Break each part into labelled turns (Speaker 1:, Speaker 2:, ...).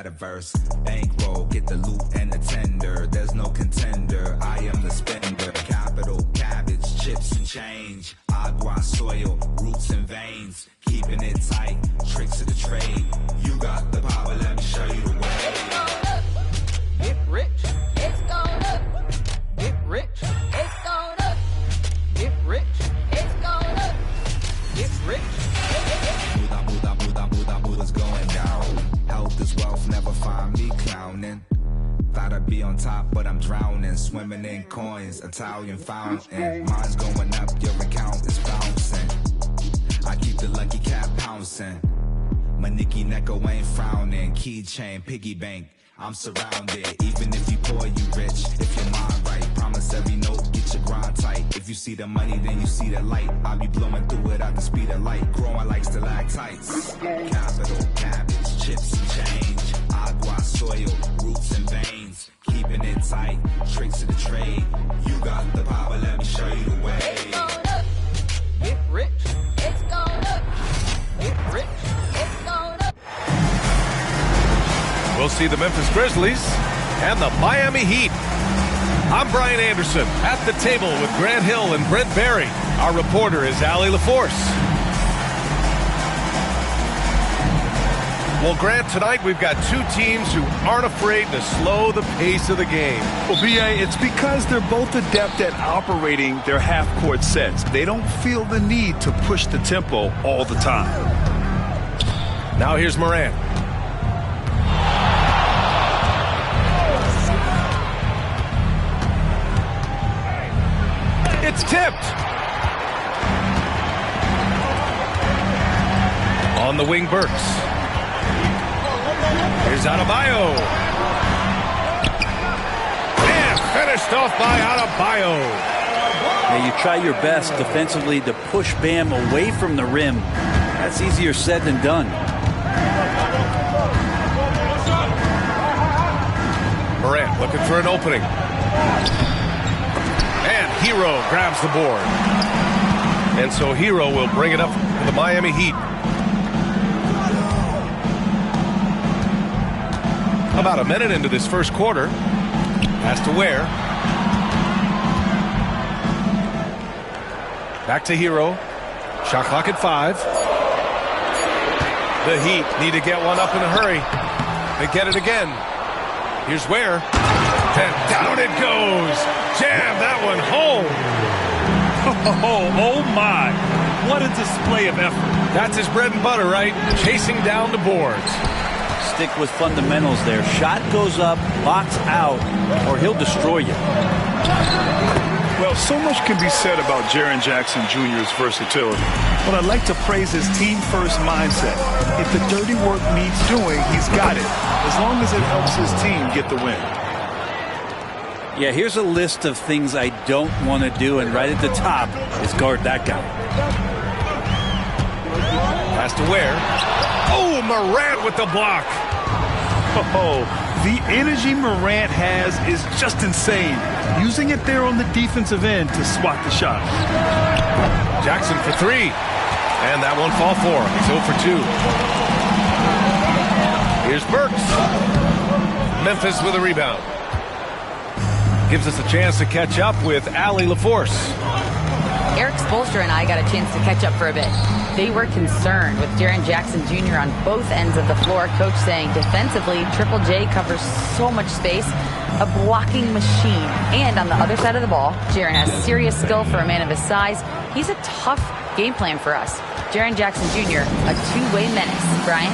Speaker 1: metaverse. Bankroll, get the loot and the tender. There's no contender, I am the spender. Capital, cabbage, chips and change. Agua, soil, roots and veins. Keeping it tight, tricks of the trade. You got the power, let me show you the way.
Speaker 2: Get rich, it's going up. Get rich, it's going up. Get rich, it's going up. Get rich.
Speaker 1: Buddha's going down. Health is wealth, never find me clowning. Thought I'd be on top, but I'm drowning. Swimming in coins, Italian fountain. Mine's going up, your account is bouncing. I keep the lucky cat pouncing. My Nicky Necko ain't frowning. Keychain, piggy bank, I'm surrounded. Even if you poor, you rich. If your mind right, promise every note, get your grind tight. If you see the money, then you see the light. I'll be blowing through it at the speed of light. Growing like stalactites. Capital, cabbage, chips and change. Agua, soil, roots and veins. Keeping it tight, tricks of the trade. You got the power, let me show you the way.
Speaker 2: It's going up. Get rich. It's going up. Get rich. It's going up.
Speaker 3: We'll see the Memphis Grizzlies and the Miami Heat. I'm Brian Anderson at the table with Grant Hill and Brent Barry. Our reporter is Allie LaForce. Well, Grant, tonight we've got two teams who aren't afraid to slow the pace of the game.
Speaker 4: Well, B.A., it's because they're both adept at operating their half-court sets. They don't feel the need to push the tempo all the time.
Speaker 3: Now here's Morant. It's tipped. On the wing, Burks. Here's Adebayo. And finished off by Adebayo.
Speaker 5: Now you try your best defensively to push Bam away from the rim. That's easier said than done.
Speaker 3: Morant looking for an opening. And Hero grabs the board. And so Hero will bring it up for the Miami Heat. About a minute into this first quarter. Pass to Ware. Back to Hero. Shot clock at 5. The Heat need to get one up in a hurry. They get it again. Here's Ware. And down it goes. Jam that one home.
Speaker 4: Oh my. What a display of effort.
Speaker 3: That's his bread and butter, right? Chasing down the boards.
Speaker 5: Stick with fundamentals there. Shot goes up, box out, or he'll destroy you.
Speaker 4: Well, so much can be said about Jaren Jackson Jr.'s versatility. But I'd like to praise his team-first mindset. If the dirty work needs doing, he's got it, as long as it helps his team get the win.
Speaker 5: Yeah, here's a list of things I don't want to do, and right at the top is guard that guy.
Speaker 3: Pass to Ware. Oh, Morant with the block.
Speaker 4: Oh, the energy Morant has is just insane. Using it there on the defensive end to swat the shot.
Speaker 3: Jackson for 3. And that won't fall for him. He's 0 for 2. Here's Burks. Memphis with a rebound. Gives us a chance to catch up with Allie LaForce.
Speaker 6: Eric Spoelstra and I got a chance to catch up for a bit. They were concerned with Jaren Jackson Jr. on both ends of the floor. Coach saying defensively, Triple J covers so much space, a blocking machine. And on the other side of the ball, Jaren has serious skill for a man of his size. He's a tough game plan for us. Jaren Jackson Jr., a two-way menace. Brian?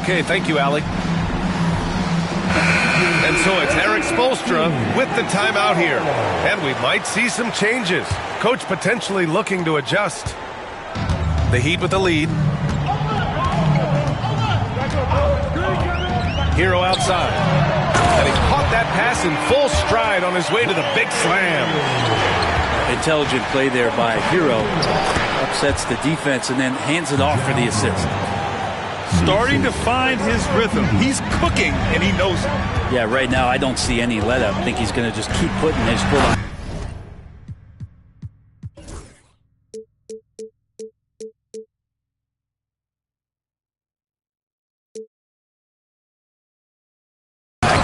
Speaker 3: Okay, thank you, Allie. And so it's Eric Spoelstra with the timeout here. And we might see some changes. Coach potentially looking to adjust. The Heat with the lead. Hero outside. And he caught that pass in full stride on his way to the big slam.
Speaker 5: Intelligent play there by Hero. Upsets the defense and then hands it off for the assist.
Speaker 4: Starting to find his rhythm. He's cooking, and he knows it.
Speaker 5: Yeah, right now I don't see any let up. I think he's going to just keep putting his foot on.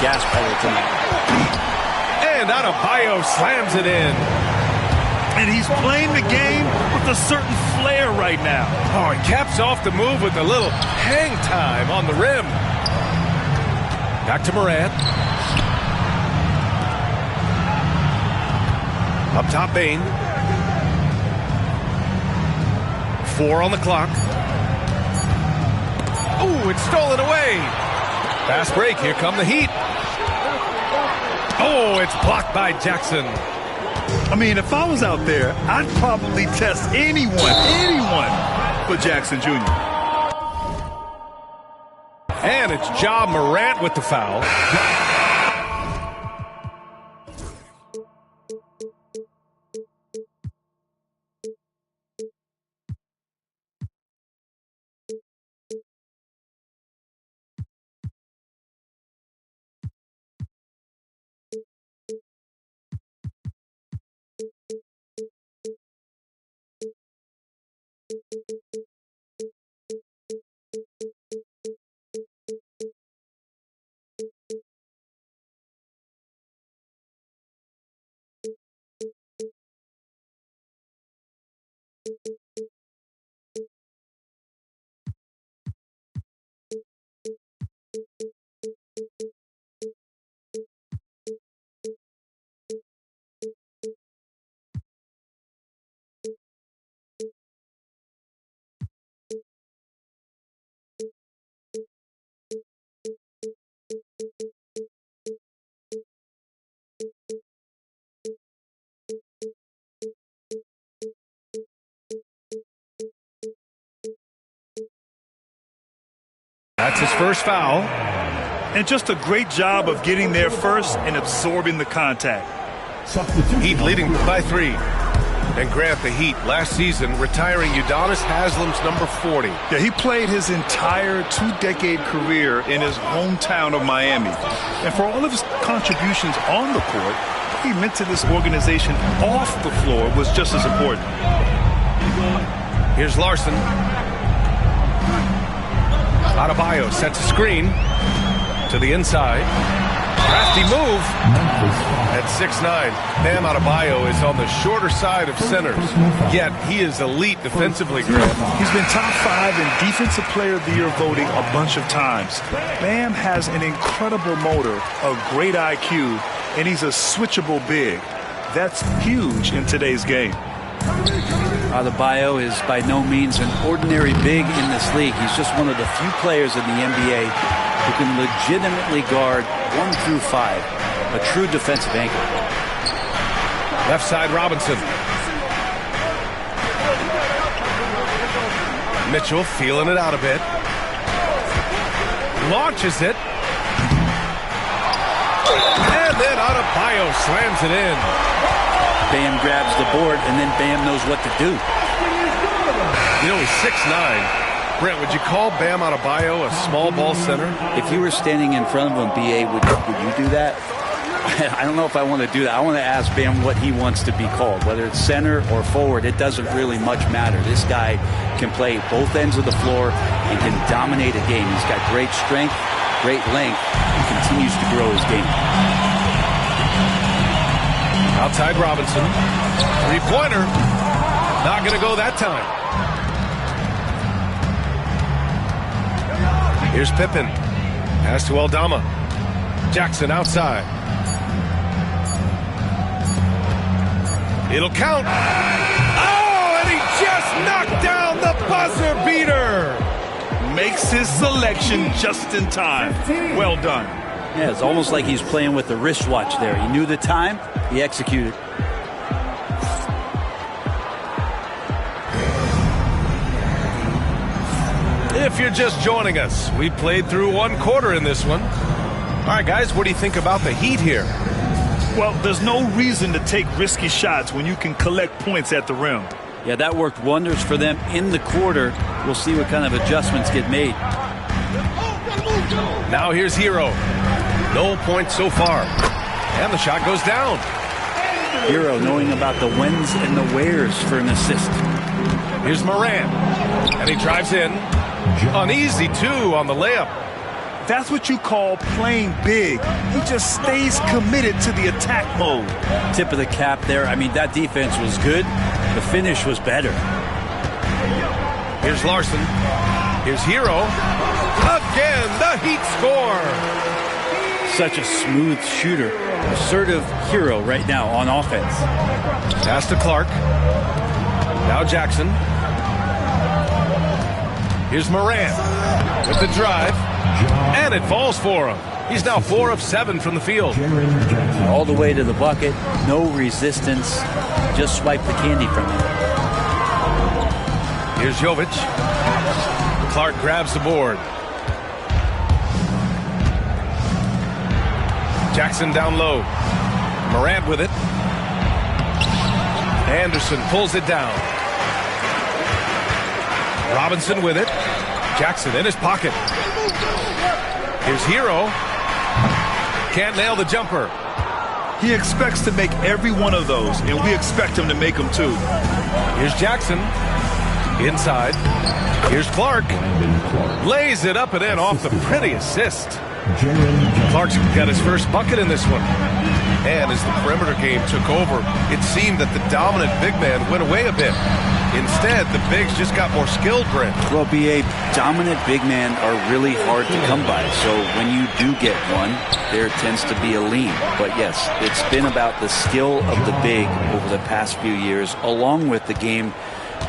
Speaker 5: gas pedal tonight.
Speaker 3: And Adebayo slams it in.
Speaker 4: And he's playing the game with a certain flair right now.
Speaker 3: Oh, he caps off the move with a little hang time on the rim. Back to Morant. Up top, Bane. 4 on the clock. Oh, it's stolen away. Fast break. Here come the Heat. Oh, it's blocked by Jackson.
Speaker 4: I mean, if I was out there, I'd probably test anyone for Jackson Jr.
Speaker 3: And it's Ja Morant with the foul. That's his first foul.
Speaker 4: And just a great job of getting there first and absorbing the contact.
Speaker 3: Heat leading by 3. And Grant, the Heat, last season retiring Udonis Haslam's number 40.
Speaker 4: Yeah, he played his entire 2-decade career in his hometown of Miami. And for all of his contributions on the court, he meant to this organization off the floor was just as important.
Speaker 3: Here's Larson. Adebayo sets a screen to the inside. Crafty move. At 6'9", Bam Adebayo is on the shorter side of centers, yet he is elite defensively.
Speaker 4: He's been top 5 in Defensive Player of the Year voting a bunch of times. Bam has an incredible motor, a great IQ, and he's a switchable big. That's huge in today's game.
Speaker 5: Adebayo is by no means an ordinary big in this league. He's just one of the few players in the NBA who can legitimately guard 1 through 5, a true defensive anchor.
Speaker 3: Left side, Robinson. Mitchell feeling it out a bit. Launches it. And then Adebayo slams it in.
Speaker 5: Bam grabs the board, and then Bam knows what to do.
Speaker 3: You know, he's 6'9". Brent, would you call Bam Adebayo a small ball center?
Speaker 5: If you were standing in front of him, B.A., would you do that? I don't know if I want to do that. I want to ask Bam what he wants to be called. Whether it's center or forward, it doesn't really much matter. This guy can play both ends of the floor and can dominate a game. He's got great strength, great length, and continues to grow his game.
Speaker 3: Outside Robinson. Three-pointer. Not going to go that time. Here's Pippen. Pass to Aldama. Jackson outside. It'll count. Oh, and he just knocked down the buzzer beater.
Speaker 4: Makes his selection just in time. Well done.
Speaker 5: Yeah, it's almost like he's playing with the wristwatch there. He knew the time, he executed.
Speaker 3: If you're just joining us, we played through 1 quarter in this one. All right, guys, what do you think about the Heat here?
Speaker 4: Well, there's no reason to take risky shots when you can collect points at the rim.
Speaker 5: Yeah, that worked wonders for them in the quarter. We'll see what kind of adjustments get made.
Speaker 3: Now here's Hero. No points so far. And the shot goes down.
Speaker 5: Hero knowing about the whens and the wheres for an assist.
Speaker 3: Here's Morant. And he drives in. Uneasy, too, on the layup.
Speaker 4: That's what you call playing big. He just stays committed to the attack mode.
Speaker 5: Tip of the cap there. I mean, that defense was good. The finish was better.
Speaker 3: Here's Larson. Here's Hero. Again, the Heat score.
Speaker 5: Such a smooth shooter. Assertive Hero right now on offense.
Speaker 3: Pass to Clark. Now Jackson. Here's Moran with the drive. And it falls for him. He's now 4 of 7 from the field.
Speaker 5: All the way to the bucket. No resistance. Just swipe the candy from him.
Speaker 3: Here's Jovic. Clark grabs the board. Jackson down low. Morant with it. Anderson pulls it down. Robinson with it. Jackson in his pocket. Here's Hero. Can't nail the jumper.
Speaker 4: He expects to make every one of those, and we expect him to make them too.
Speaker 3: Here's Jackson. Inside. Here's Clark. Lays it up and in off the pretty assist. Clark's got his first bucket in this one. And as the perimeter game took over, it seemed that the dominant big man went away a bit. Instead, the bigs just got more skilled, Brent.
Speaker 5: Well, B.A., dominant big men are really hard to come by. So when you do get one, there tends to be a lean. But yes, it's been about the skill of the big over the past few years, along with the game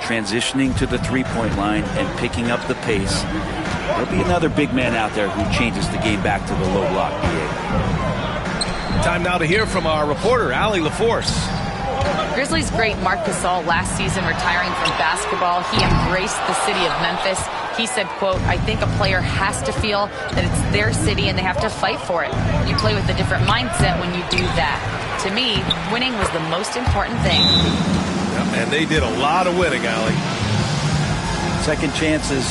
Speaker 5: transitioning to the three-point line and picking up the pace. There'll be another big man out there who changes the game back to the low block, B.A.
Speaker 3: Time now to hear from our reporter, Allie LaForce.
Speaker 6: Grizzlies great Marc Gasol last season retiring from basketball. He embraced the city of Memphis. He said, quote, I think a player has to feel that it's their city and they have to fight for it. You play with a different mindset when you do that. To me, winning was the most important thing.
Speaker 3: Yep, and they did a lot of winning, Allie.
Speaker 5: Second chances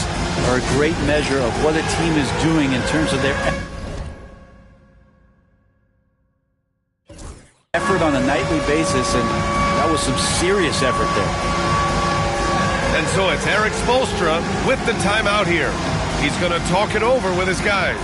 Speaker 5: are a great measure of what a team is doing in terms of their effort on a nightly basis, and that was some serious effort there.
Speaker 3: And so it's Eric Spoelstra with the timeout here. He's going to talk it over with his guys.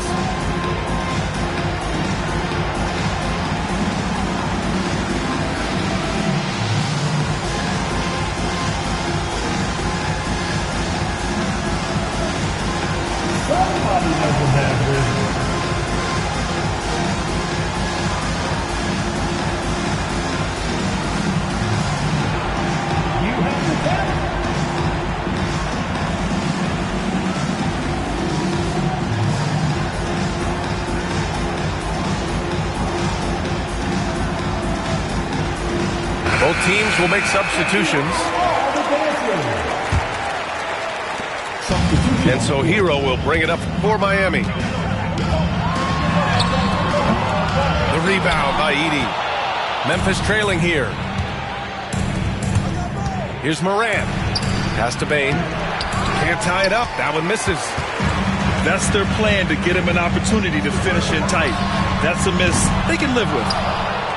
Speaker 3: Both teams will make substitutions. And so Hero will bring it up for Miami. The rebound by Edey. Memphis trailing here. Here's Morant. Pass to Bane. Can't tie it up. That one misses.
Speaker 4: That's their plan, to get him an opportunity to finish in tight. That's a miss they can live with.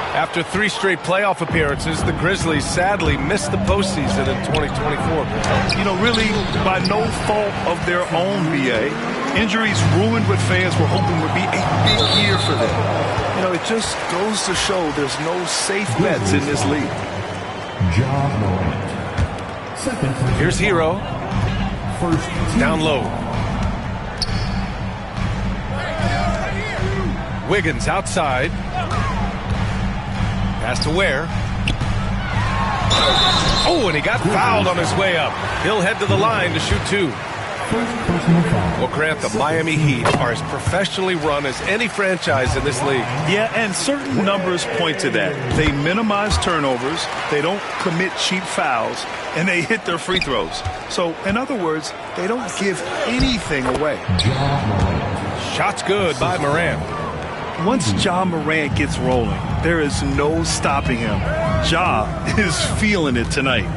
Speaker 3: After 3 straight playoff appearances, the Grizzlies sadly missed the postseason in 2024.
Speaker 4: You know, really by no fault of their own, B.A. Injuries ruined what fans were hoping would be a big year for them. You know, it just goes to show there's no safe bets in this league.
Speaker 3: Here's Hero. Down low. Wiggins outside. Pass to Ware. Oh, and he got fouled on his way up. He'll head to the line to shoot 2. Well, Grant, the Miami Heat are as professionally run as any franchise in this league.
Speaker 4: Yeah, and certain numbers point to that. They minimize turnovers, they don't commit cheap fouls, and they hit their free throws. So, in other words, they don't give anything away.
Speaker 3: Shots good by Morant.
Speaker 4: Once Ja Morant gets rolling, there is no stopping him. Ja is feeling it tonight.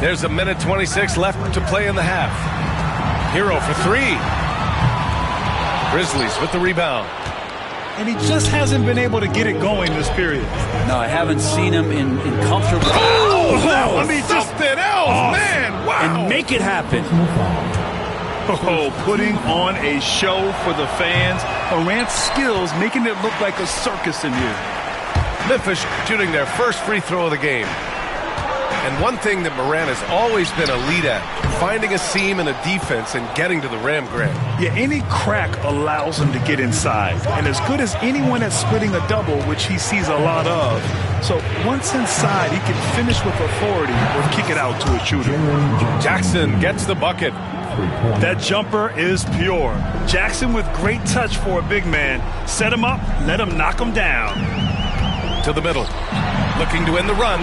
Speaker 3: There's a minute 26 left to play in the half. Hero for 3. Grizzlies with the rebound.
Speaker 4: and he just hasn't been able to get it going this period.
Speaker 5: No, I haven't seen him in comfortable.
Speaker 3: Oh, I mean, something else, man. Wow.
Speaker 5: And make it happen.
Speaker 4: Oh, putting on a show for the fans. Morant's skills making it look like a circus in here.
Speaker 3: Memphis shooting their first free throw of the game. And one thing that Morant has always been elite at, finding a seam in a defense and getting to the rim, Grant.
Speaker 4: Yeah, any crack allows him to get inside. And as good as anyone at splitting a double, which he sees a lot of. So once inside, he can finish with authority or kick it out to a shooter.
Speaker 3: Jackson gets the bucket.
Speaker 4: That jumper is pure. Jackson with great touch for a big man. Set him up, let him knock him down.
Speaker 3: To the middle. Looking to win the run.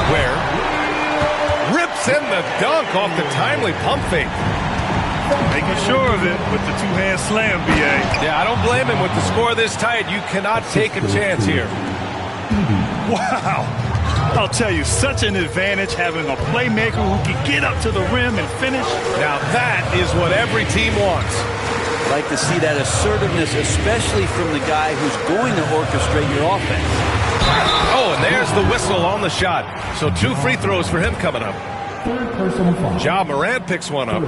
Speaker 3: Where? Rips in the dunk off the timely pump fake.
Speaker 4: Making sure of it with the two-hand slam, B.A.
Speaker 3: Yeah, I don't blame him with the score this tight. You cannot take a chance here.
Speaker 4: Wow. I'll tell you, such an advantage having a playmaker who can get up to the rim and finish.
Speaker 3: Now that is what every team wants.
Speaker 5: Like to see that assertiveness, especially from the guy who's going to orchestrate your offense.
Speaker 3: Oh, and there's the whistle on the shot. So 2 free throws for him coming up. Ja Morant picks one up.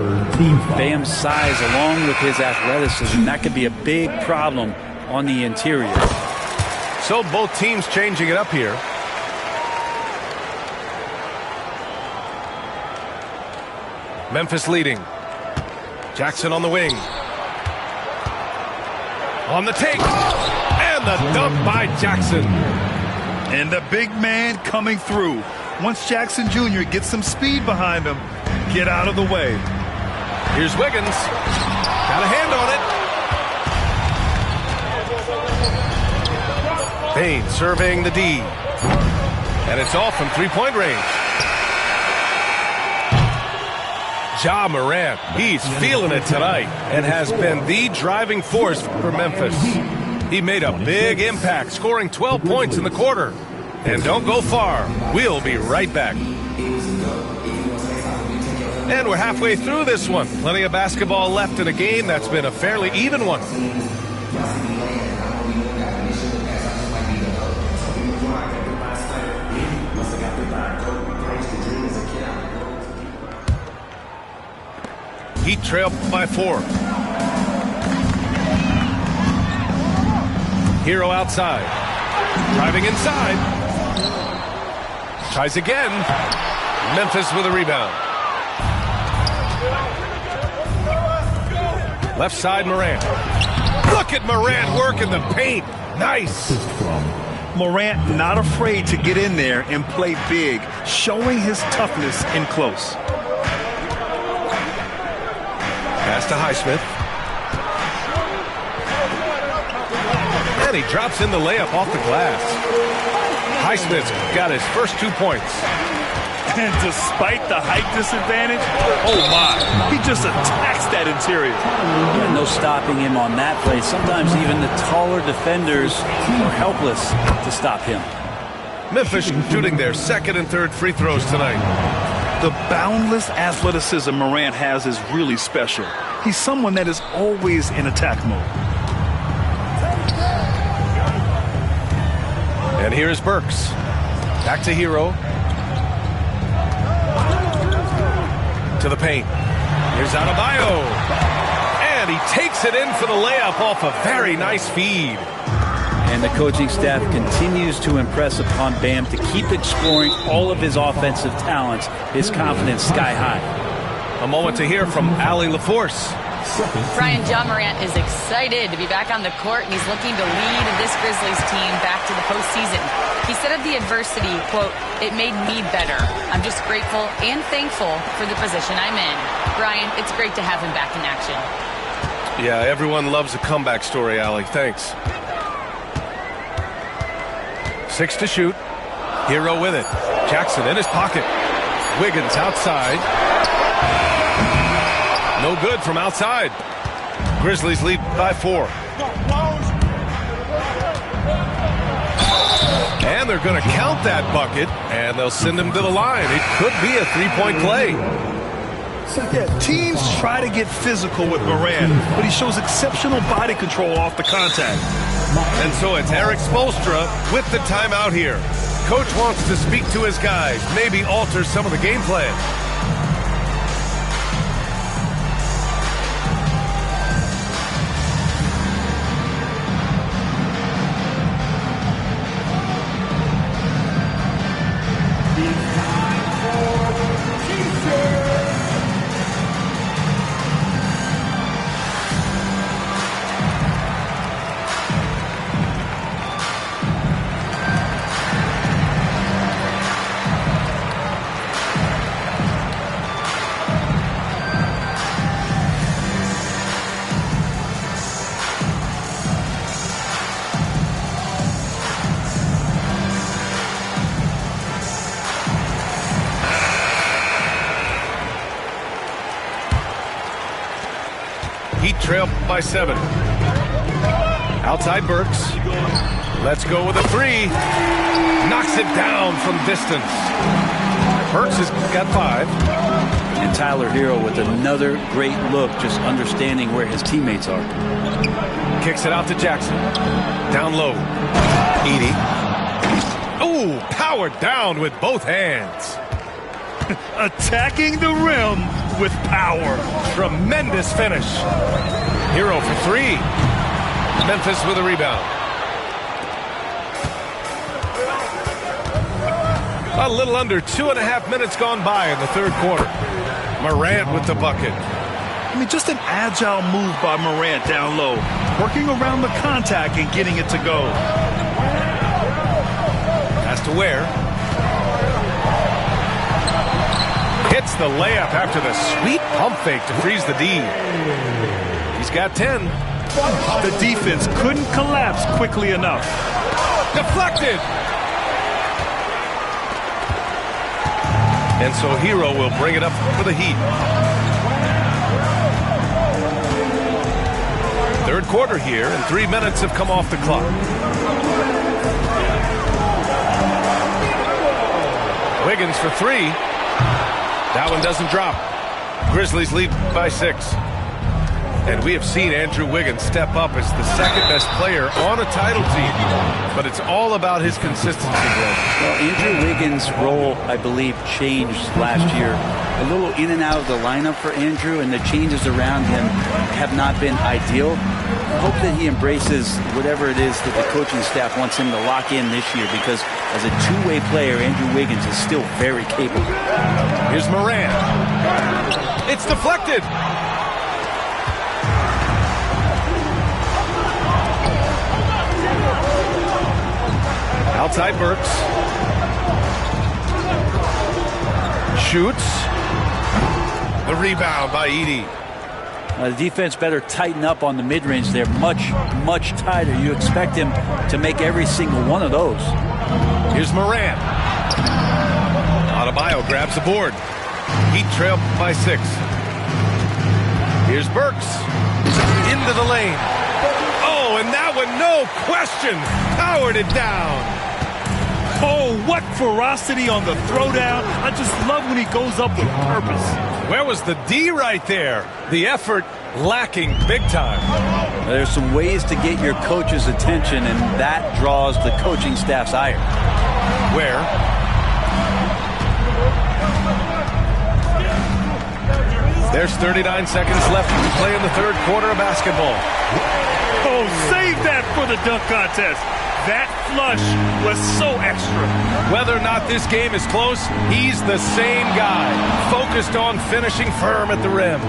Speaker 5: Bam's size along with his athleticism, that could be a big problem on the interior.
Speaker 3: So both teams changing it up here. Memphis leading. Jackson on the wing. On the take. And the dunk by Jackson.
Speaker 4: And the big man coming through. Once Jackson Jr. gets some speed behind him, get out of the way.
Speaker 3: Here's Wiggins. Got a hand on it. Payne surveying the D. And it's off from three-point range. Ja Morant, he's feeling it tonight and has been the driving force for Memphis. He made a big impact, scoring 12 points in the quarter. And don't go far. We'll be right back. And we're halfway through this one. Plenty of basketball left in a game that's been a fairly even one. Heat trail by 4. Hero outside. Driving inside. Tries again. Memphis with a rebound. Left side Morant. Look at Morant work in the paint. Nice.
Speaker 4: Morant not afraid to get in there and play big, showing his toughness in close.
Speaker 3: Pass to Highsmith. And he drops in the layup off the glass. Highsmith's got his first 2 points.
Speaker 4: And despite the height disadvantage, oh my, he just attacks that interior.
Speaker 5: Yeah, no stopping him on that play. Sometimes even the taller defenders are helpless to stop him.
Speaker 3: Memphis shooting their second and third free throws tonight.
Speaker 4: The boundless athleticism Morant has is really special. He's someone that is always in attack mode.
Speaker 3: And here's Burks. Back to Hero. To the paint. Here's Adebayo. And he takes it in for the layup off a very nice feed.
Speaker 5: And the coaching staff continues to impress upon Bam to keep exploring all of his offensive talents, his confidence sky high.
Speaker 3: A moment to hear from Allie LaForce.
Speaker 6: Brian, Ja Morant is excited to be back on the court, and he's looking to lead this Grizzlies team back to the postseason. He said of the adversity, quote, "It made me better. I'm just grateful and thankful for the position I'm in." Brian, it's great to have him back in action.
Speaker 3: Yeah, everyone loves a comeback story, Allie. Thanks. 6 to shoot. Hero with it. Jackson in his pocket. Wiggins outside. No good from outside. Grizzlies lead by 4. And they're going to count that bucket, and they'll send him to the line. It could be a three-point play.
Speaker 4: Yeah, teams try to get physical with Morant, but he shows exceptional body control off the contact.
Speaker 3: And so it's Eric Spoelstra with the timeout here. Coach wants to speak to his guys, maybe alter some of the game plan. Heat trail by 7. Outside Burks. Let's go with a 3. Knocks it down from distance. Burks has got 5.
Speaker 5: And Tyler Hero with another great look, just understanding where his teammates are.
Speaker 3: Kicks it out to Jackson. Down low. Edie. Oh, powered down with both hands.
Speaker 4: Attacking the rim with power.
Speaker 3: Tremendous finish. Hero for 3. Memphis with a rebound. A little under 2.5 minutes gone by in the third quarter. Morant with the bucket.
Speaker 4: I mean, just an agile move by Morant down low. Working around the contact and getting it to go.
Speaker 3: Pass to Ware. Hits the layup after the sweet pump fake to freeze the D. He's got 10.
Speaker 4: The defense couldn't collapse quickly enough.
Speaker 3: Deflected. And so Hero will bring it up for the Heat. Third quarter here, and 3 minutes have come off the clock. Wiggins for 3. That one doesn't drop. Grizzlies lead by 6. And we have seen Andrew Wiggins step up as the second best player on a title team. But it's all about his consistency, Greg.
Speaker 5: Well, Andrew Wiggins' role, I believe, changed last year. A little in and out of the lineup for Andrew, and the changes around him have not been ideal. I hope that he embraces whatever it is that the coaching staff wants him to lock in this year, because as a two-way player, Andrew Wiggins is still very capable.
Speaker 3: Here's Morant. It's deflected. Outside Burks. Shoots. The rebound by Edie.
Speaker 5: The defense better tighten up on the mid-range. They're much, much tighter. You expect him to make every single one of those.
Speaker 3: Here's Morant. Adebayo grabs the board. Heat trail by 6. Here's Burks. Into the lane. Oh, and that one, no question, powered it down.
Speaker 4: Oh, what ferocity on the throwdown. I just love when he goes up with purpose.
Speaker 3: Where was the D right there? The effort lacking big time.
Speaker 5: There's some ways to get your coach's attention, and that draws the coaching staff's ire.
Speaker 3: Where? There's 39 seconds left to play in the third quarter of basketball.
Speaker 4: Oh, save that for the dunk contest. That flush was so extra.
Speaker 3: Whether or not this game is close, he's the same guy, focused on finishing firm at the rim.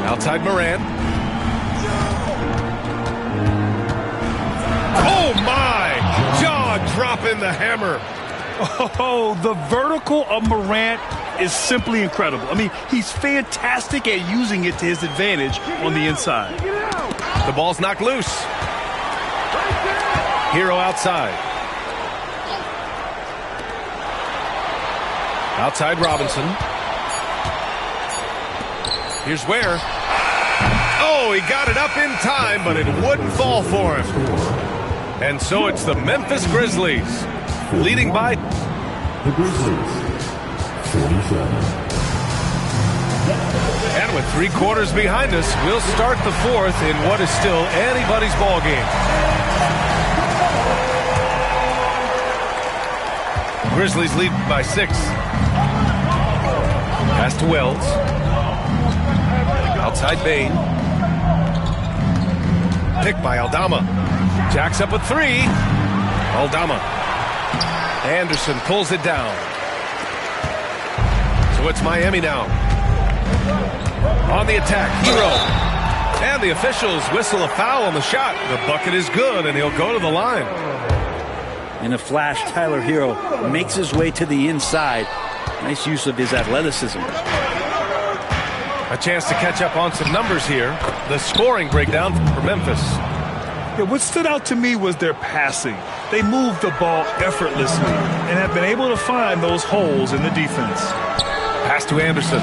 Speaker 3: Outside Morant. Oh my! Jaw dropping the hammer.
Speaker 4: Oh, the vertical of Morant is simply incredible. I mean, he's fantastic at using it to his advantage on the inside.
Speaker 3: The ball's knocked loose. Hero outside. Outside Robinson. Here's Ware. Oh, he got it up in time, but it wouldn't fall for him. And so it's the Memphis Grizzlies, leading by
Speaker 7: the Grizzlies, 47.
Speaker 3: And with 3 quarters behind us, we'll start the 4th in what is still anybody's ball game. Grizzlies lead by 6. Pass to Wells. Outside Bain. Pick by Aldama. Jacks up with 3. Aldama. Anderson pulls it down. So it's Miami now. On the attack, Hero. And the officials whistle a foul on the shot. The bucket is good, and he'll go to the line.
Speaker 5: In a flash, Tyler Hero makes his way to the inside. Nice use of his athleticism.
Speaker 3: A chance to catch up on some numbers here. The scoring breakdown for Memphis.
Speaker 4: Yeah, what stood out to me was their passing. They moved the ball effortlessly and have been able to find those holes in the defense.
Speaker 3: Pass to Anderson.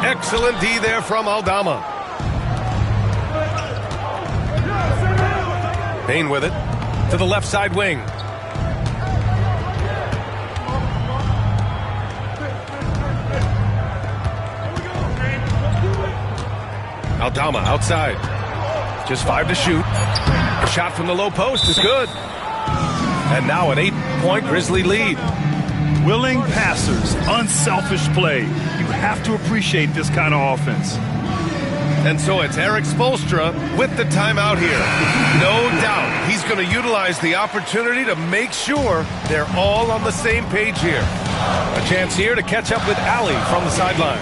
Speaker 3: Excellent D there from Aldama. Bain with it to the left side wing. Aldama outside. Just 5 to shoot. A shot from the low post is good. And now an 8-point Grizzly lead.
Speaker 4: Willing passers, unselfish play. You have to appreciate this kind of offense.
Speaker 3: And so it's Eric Spoelstra with the timeout here. No doubt he's going to utilize the opportunity to make sure they're all on the same page here. A chance here to catch up with Allie from the sideline.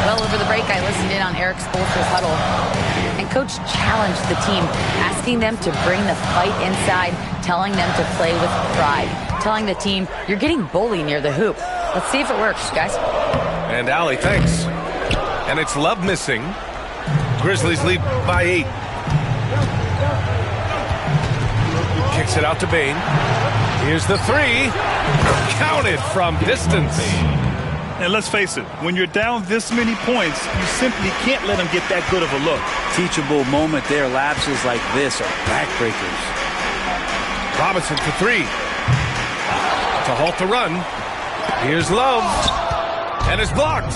Speaker 6: Well, over the break, I listened in on Eric Spoelstra's huddle. And Coach challenged the team, asking them to bring the fight inside, telling them to play with pride, telling the team, you're getting bullied near the hoop. Let's see if it works, guys.
Speaker 3: And Allie, thanks. And it's Love missing. Grizzlies lead by 8. Kicks it out to Bain. Here's the 3. Counted from distance.
Speaker 4: And let's face it, when you're down this many points, you simply can't let them get that good of a look.
Speaker 5: Teachable moment there. Lapses like this are backbreakers.
Speaker 3: Robinson for 3. To halt the run. Here's Love. And it's blocked.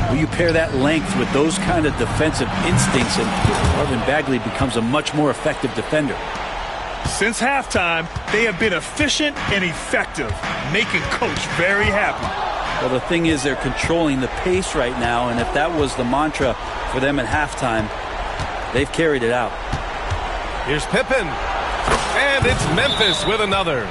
Speaker 5: Well, you pair that length with those kind of defensive instincts, and Marvin Bagley becomes a much more effective defender.
Speaker 4: Since halftime, they have been efficient and effective, making Coach very happy.
Speaker 5: Well, the thing is, they're controlling the pace right now, and if that was the mantra for them at halftime, they've carried it out.
Speaker 3: Here's Pippen. And it's Memphis with another.